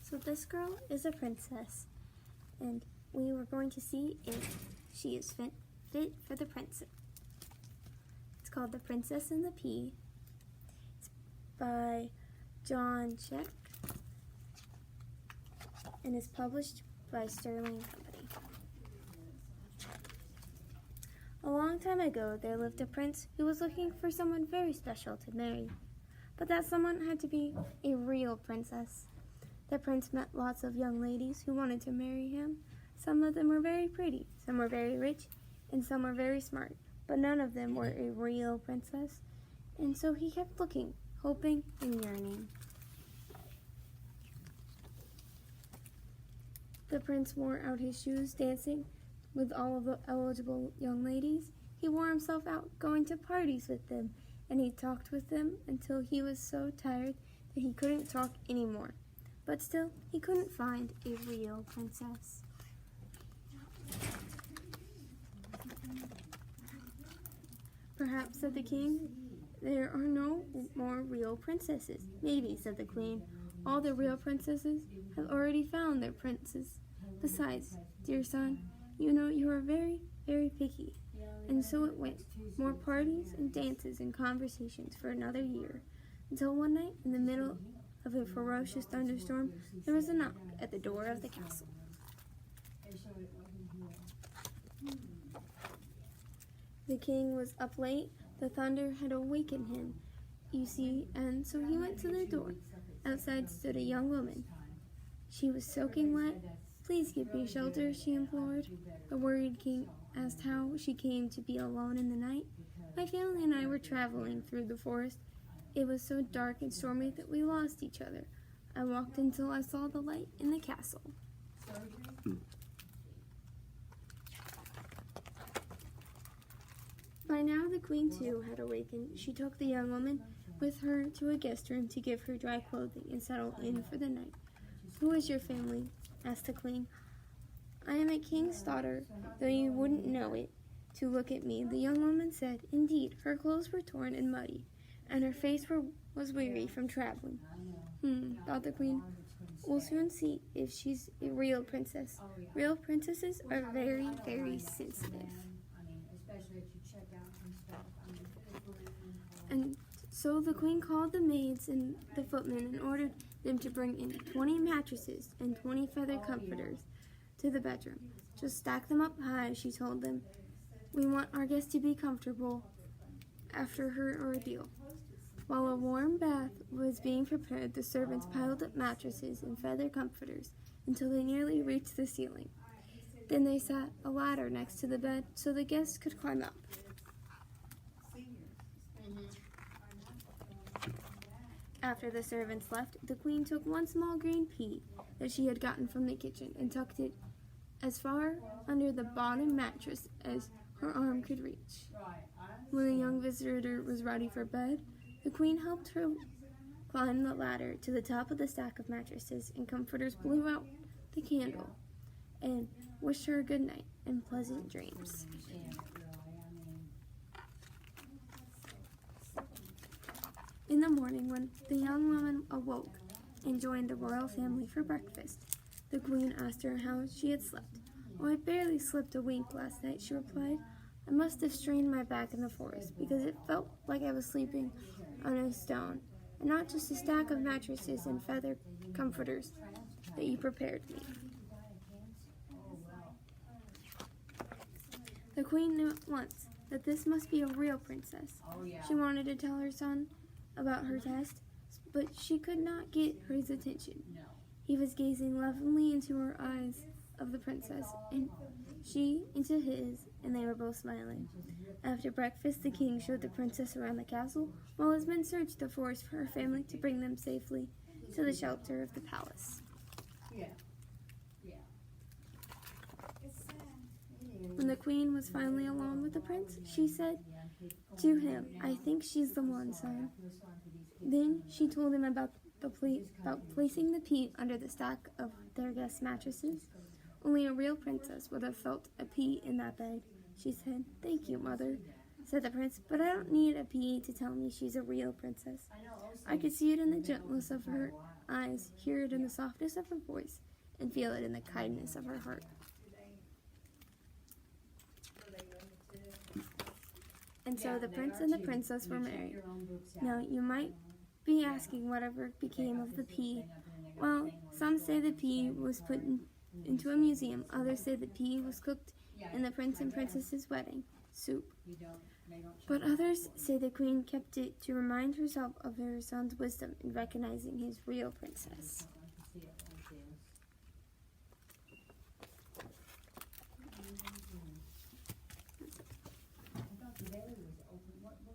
So this girl is a princess, and we were going to see if she is fit for the princess. It's called The Princess and the Pea. It's by Cech and is published by Sterling Company. A long time ago, there lived a prince who was looking for someone very special to marry. But that someone had to be a real princess. The prince met lots of young ladies who wanted to marry him. Some of them were very pretty, some were very rich, and some were very smart. But none of them were a real princess. And so he kept looking, hoping and yearning. The prince wore out his shoes dancing with all of the eligible young ladies. He wore himself out going to parties with them, and he talked with them until he was so tired that he couldn't talk anymore. But still, he couldn't find a real princess. Perhaps, said the king, there are no more real princesses. Maybe, said the queen, all the real princesses have already found their princes. Besides, dear son, you know you are very, very picky. And so it went. More parties and dances and conversations for another year, until one night, in the middle of a ferocious thunderstorm, there was a knock at the door of the castle. The king was up late. The thunder had awakened him, you see, and so he went to the door. Outside stood a young woman. She was soaking wet. Please give me shelter, she implored. The worried king asked how she came to be alone in the night. My family and I were traveling through the forest. It was so dark and stormy that we lost each other. I walked until I saw the light in the castle. By now the queen too had awakened. She took the young woman with her to a guest room to give her dry clothing and settle in for the night. Who is your family? Asked the queen. I am a king's daughter, though you wouldn't know it. To look at me, the young woman said. Indeed, her clothes were torn and muddy, and her face was weary from traveling. Thought the queen. We'll soon see if she's a real princess. Real princesses are very, very sensitive. And so the queen called the maids and the footmen and ordered them to bring in 20 mattresses and 20 feather comforters to the bedroom. Just stack them up high, she told them. We want our guest to be comfortable after her ordeal. While a warm bath was being prepared, the servants piled up mattresses and feather comforters until they nearly reached the ceiling. Then they set a ladder next to the bed so the guests could climb up. After the servants left, the queen took one small green pea that she had gotten from the kitchen and tucked it as far under the bottom mattress as her arm could reach. When the young visitor was ready for bed, the queen helped her climb the ladder to the top of the stack of mattresses, and comforters blew out the candle and wished her good night and pleasant dreams. In the morning, when the young woman awoke and joined the royal family for breakfast, the queen asked her how she had slept. Oh, I barely slept a wink last night, she replied. I must have strained my back in the forest, because it felt like I was sleeping on a stone, and not just a stack of mattresses and feather comforters that you prepared me. The queen knew at once that this must be a real princess. She wanted to tell her son about her test, but she could not get his attention. He was gazing lovingly into her eyes of the princess, and she into his, and they were both smiling. After breakfast, the king showed the princess around the castle, while his men searched the forest for her family to bring them safely to the shelter of the palace. When the queen was finally alone with the prince, she said to him, I think she's the one, son. Then she told him about placing the pea under the stack of their guests' mattresses. Only a real princess would have felt a pea in that bed, she said. Thank you, mother, said the prince, but I don't need a pea to tell me she's a real princess. I could see it in the gentleness of her eyes, hear it in the softness of her voice, and feel it in the kindness of her heart. And so the prince and the princess were married. Now, you might be asking whatever became of the pea. Well, some say the pea was put into a museum. Others say the pea was cooked in the prince and princess's wedding soup. But others say the queen kept it to remind herself of her son's wisdom in recognizing his real princess.